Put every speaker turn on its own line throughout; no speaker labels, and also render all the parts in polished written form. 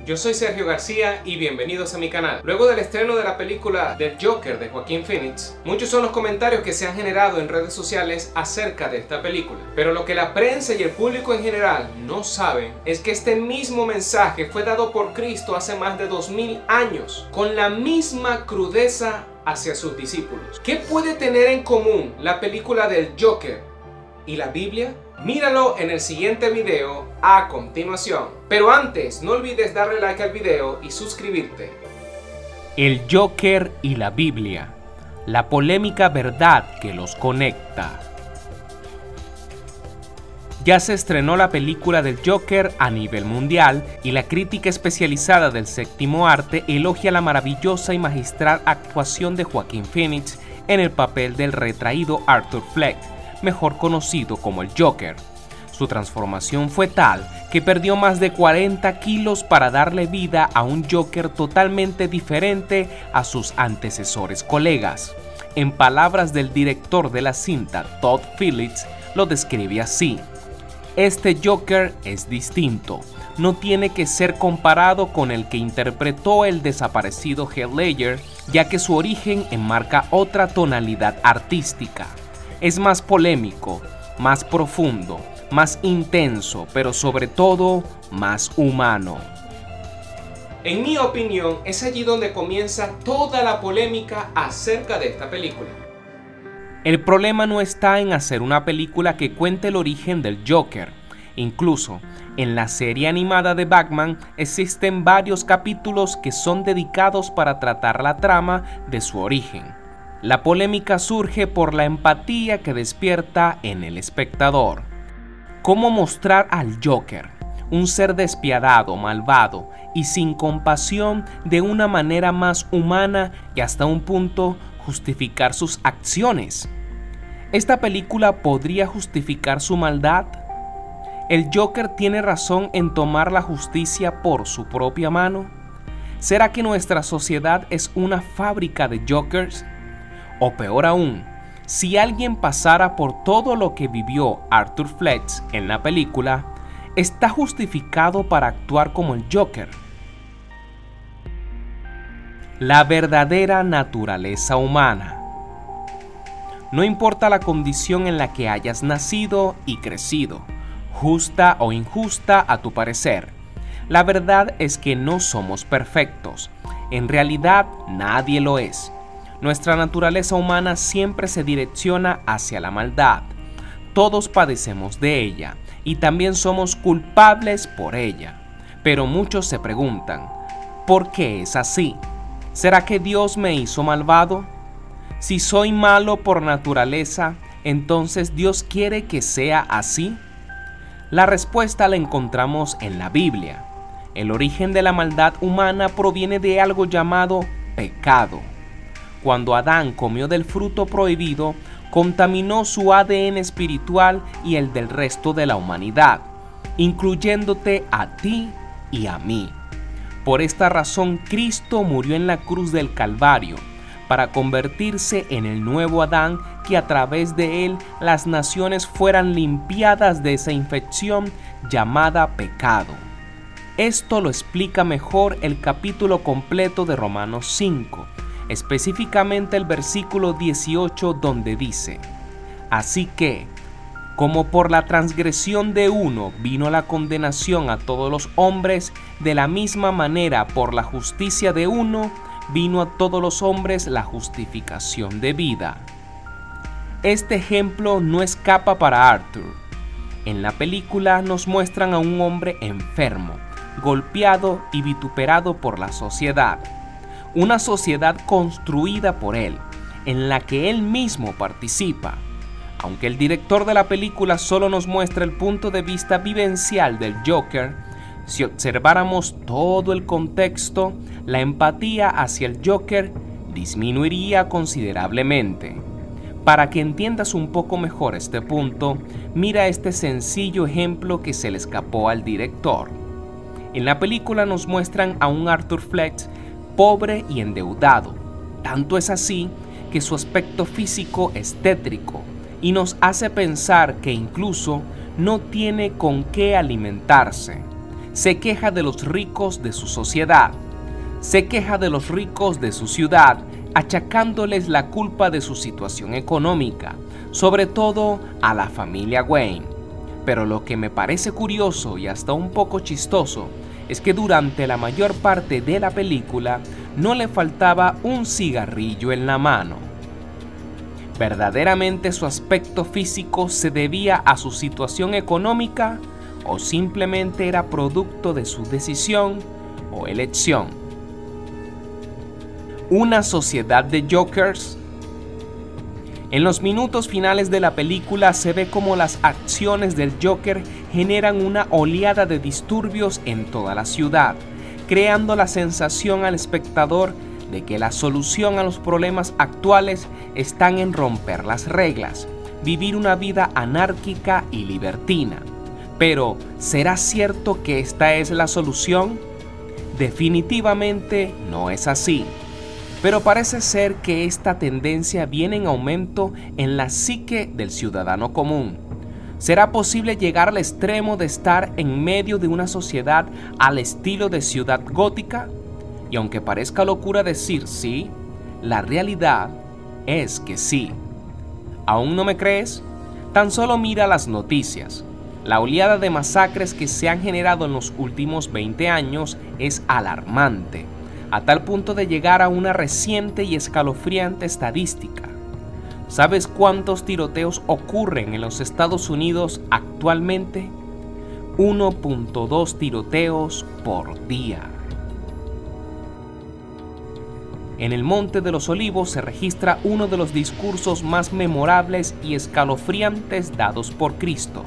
Yo soy Sergio García y bienvenidos a mi canal. Luego del estreno de la película del Joker de Joaquin Phoenix, muchos son los comentarios que se han generado en redes sociales acerca de esta película. Pero lo que la prensa y el público en general no saben es que este mismo mensaje fue dado por Cristo hace más de 2000 años, con la misma crudeza hacia sus discípulos. ¿Qué puede tener en común la película del Joker y la Biblia? Míralo en el siguiente video a continuación. Pero antes, no olvides darle like al video y suscribirte.
El Joker y la Biblia, la polémica verdad que los conecta. Ya se estrenó la película del Joker a nivel mundial y la crítica especializada del séptimo arte elogia la maravillosa y magistral actuación de Joaquin Phoenix en el papel del retraído Arthur Fleck, mejor conocido como el Joker. Su transformación fue tal que perdió más de 40 kilos para darle vida a un Joker totalmente diferente a sus antecesores colegas. En palabras del director de la cinta, Todd Phillips, lo describe así: este Joker es distinto, no tiene que ser comparado con el que interpretó el desaparecido Heath Ledger, ya que su origen enmarca otra tonalidad artística. Es más polémico, más profundo, más intenso, pero sobre todo más humano.
En mi opinión, es allí donde comienza toda la polémica acerca de esta película.
El problema no está en hacer una película que cuente el origen del Joker. Incluso, en la serie animada de Batman existen varios capítulos que son dedicados para tratar la trama de su origen. La polémica surge por la empatía que despierta en el espectador. ¿Cómo mostrar al Joker, un ser despiadado, malvado y sin compasión, de una manera más humana y hasta un punto justificar sus acciones? ¿Esta película podría justificar su maldad? ¿El Joker tiene razón en tomar la justicia por su propia mano? ¿Será que nuestra sociedad es una fábrica de Jokers? O peor aún, si alguien pasara por todo lo que vivió Arthur Fleck en la película, ¿está justificado para actuar como el Joker? La verdadera naturaleza humana. No importa la condición en la que hayas nacido y crecido, justa o injusta a tu parecer, la verdad es que no somos perfectos. En realidad, nadie lo es. Nuestra naturaleza humana siempre se direcciona hacia la maldad. Todos padecemos de ella y también somos culpables por ella. Pero muchos se preguntan, ¿por qué es así? ¿Será que Dios me hizo malvado? Si soy malo por naturaleza, ¿entonces Dios quiere que sea así? La respuesta la encontramos en la Biblia. El origen de la maldad humana proviene de algo llamado pecado. Cuando Adán comió del fruto prohibido, contaminó su ADN espiritual y el del resto de la humanidad, incluyéndote a ti y a mí. Por esta razón, Cristo murió en la cruz del Calvario, para convertirse en el nuevo Adán, que a través de él las naciones fueran limpiadas de esa infección llamada pecado. Esto lo explica mejor el capítulo completo de Romanos 5, específicamente el versículo 18, donde dice: así que, como por la transgresión de uno vino la condenación a todos los hombres, de la misma manera por la justicia de uno vino a todos los hombres la justificación de vida. Este ejemplo no escapa para Arthur. En la película nos muestran a un hombre enfermo, golpeado y vituperado por la sociedad. Una sociedad construida por él, en la que él mismo participa. Aunque el director de la película solo nos muestra el punto de vista vivencial del Joker, si observáramos todo el contexto, la empatía hacia el Joker disminuiría considerablemente. Para que entiendas un poco mejor este punto, mira este sencillo ejemplo que se le escapó al director. En la película nos muestran a un Arthur Fleck pobre y endeudado. Tanto es así que su aspecto físico es tétrico y nos hace pensar que incluso no tiene con qué alimentarse. se queja de los ricos de su sociedad, se queja de los ricos de su ciudad, achacándoles la culpa de su situación económica, sobre todo a la familia Wayne. Pero lo que me parece curioso y hasta un poco chistoso es que durante la mayor parte de la película no le faltaba un cigarrillo en la mano. ¿Verdaderamente su aspecto físico se debía a su situación económica o simplemente era producto de su decisión o elección? ¿Una sociedad de jokers? En los minutos finales de la película se ve cómo las acciones del Joker generan una oleada de disturbios en toda la ciudad, creando la sensación al espectador de que la solución a los problemas actuales están en romper las reglas, vivir una vida anárquica y libertina. Pero, ¿será cierto que esta es la solución? Definitivamente no es así. Pero parece ser que esta tendencia viene en aumento en la psique del ciudadano común. ¿Será posible llegar al extremo de estar en medio de una sociedad al estilo de Ciudad Gótica? Y aunque parezca locura decir sí, la realidad es que sí. ¿Aún no me crees? Tan solo mira las noticias. La oleada de masacres que se han generado en los últimos 20 años es alarmante, a tal punto de llegar a una reciente y escalofriante estadística. ¿Sabes cuántos tiroteos ocurren en los Estados Unidos actualmente? 1.2 tiroteos por día. En el Monte de los Olivos se registra uno de los discursos más memorables y escalofriantes dados por Cristo.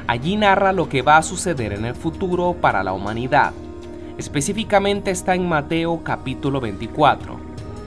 Allí narra lo que va a suceder en el futuro para la humanidad. Específicamente está en Mateo capítulo 24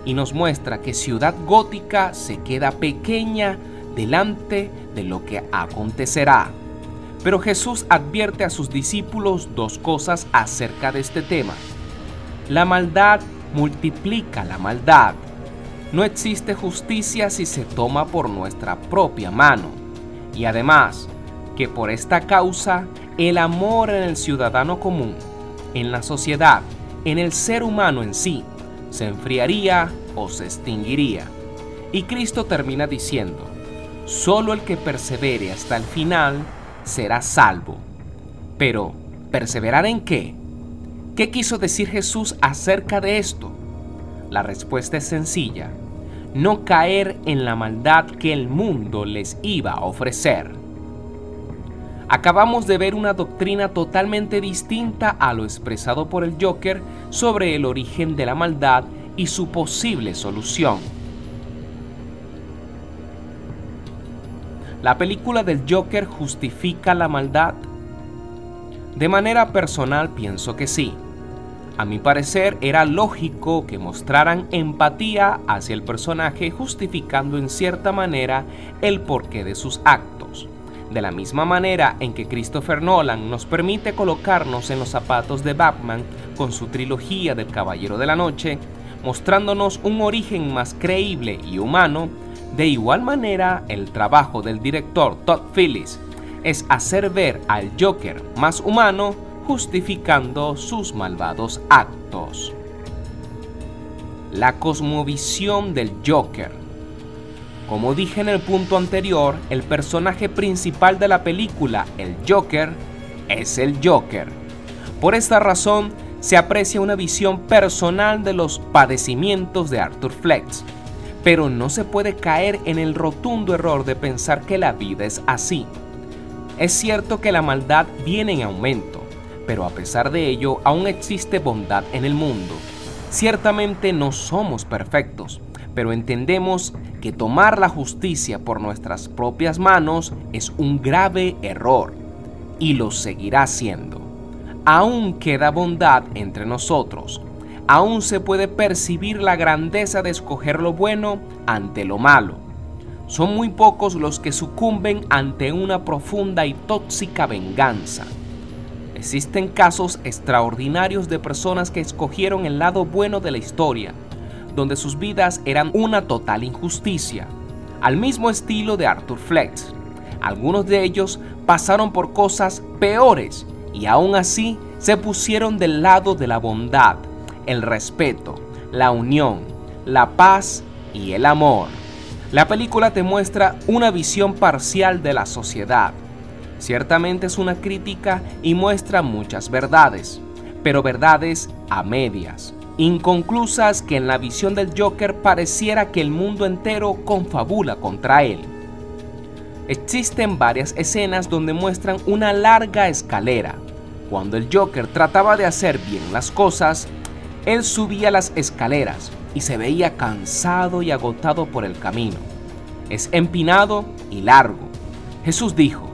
y nos muestra que Ciudad Gótica se queda pequeña delante de lo que acontecerá. Pero Jesús advierte a sus discípulos dos cosas acerca de este tema. La maldad multiplica la maldad. No existe justicia si se toma por nuestra propia mano. Y además, que por esta causa, el amor en el ciudadano común, en la sociedad, en el ser humano en sí, se enfriaría o se extinguiría. Y Cristo termina diciendo, solo el que persevere hasta el final será salvo. Pero, ¿perseverar en qué? ¿Qué quiso decir Jesús acerca de esto? La respuesta es sencilla: no caer en la maldad que el mundo les iba a ofrecer. Acabamos de ver una doctrina totalmente distinta a lo expresado por el Joker sobre el origen de la maldad y su posible solución. ¿La película del Joker justifica la maldad? De manera personal pienso que sí. A mi parecer era lógico que mostraran empatía hacia el personaje, justificando en cierta manera el porqué de sus actos. De la misma manera en que Christopher Nolan nos permite colocarnos en los zapatos de Batman con su trilogía del Caballero de la Noche, mostrándonos un origen más creíble y humano, de igual manera el trabajo del director Todd Phillips es hacer ver al Joker más humano, justificando sus malvados actos. La cosmovisión del Joker. Como dije en el punto anterior, el personaje principal de la película, el Joker, es el Joker. Por esta razón, se aprecia una visión personal de los padecimientos de Arthur Fleck, pero no se puede caer en el rotundo error de pensar que la vida es así. Es cierto que la maldad viene en aumento, pero a pesar de ello, aún existe bondad en el mundo. Ciertamente no somos perfectos, pero entendemos que tomar la justicia por nuestras propias manos es un grave error, y lo seguirá siendo. Aún queda bondad entre nosotros. Aún se puede percibir la grandeza de escoger lo bueno ante lo malo. Son muy pocos los que sucumben ante una profunda y tóxica venganza. Existen casos extraordinarios de personas que escogieron el lado bueno de la historia, donde sus vidas eran una total injusticia, al mismo estilo de Arthur Fleck. Algunos de ellos pasaron por cosas peores y aún así se pusieron del lado de la bondad, el respeto, la unión, la paz y el amor. La película te muestra una visión parcial de la sociedad. Ciertamente es una crítica y muestra muchas verdades, pero verdades a medias, inconclusas, que en la visión del Joker pareciera que el mundo entero confabula contra él. Existen varias escenas donde muestran una larga escalera. Cuando el Joker trataba de hacer bien las cosas, él subía las escaleras y se veía cansado y agotado por el camino. Es empinado y largo. Jesús dijo: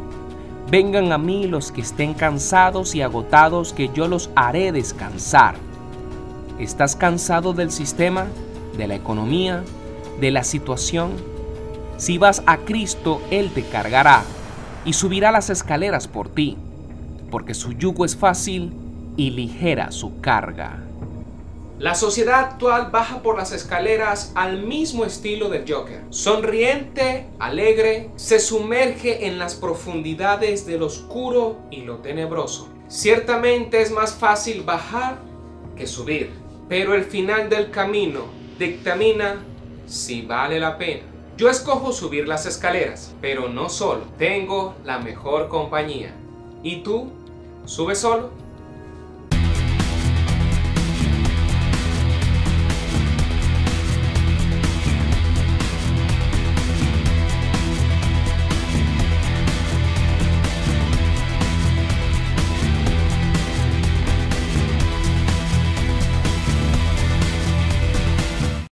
vengan a mí los que estén cansados y agotados, que yo los haré descansar. ¿Estás cansado del sistema, de la economía, de la situación? Si vas a Cristo, Él te cargará y subirá las escaleras por ti, porque su yugo es fácil y ligera su carga.
La sociedad actual baja por las escaleras al mismo estilo del Joker. Sonriente, alegre, se sumerge en las profundidades de lo oscuro y lo tenebroso. Ciertamente es más fácil bajar que subir, pero el final del camino dictamina si vale la pena. Yo escojo subir las escaleras, pero no solo. Tengo la mejor compañía. ¿Y tú? ¿Subes solo?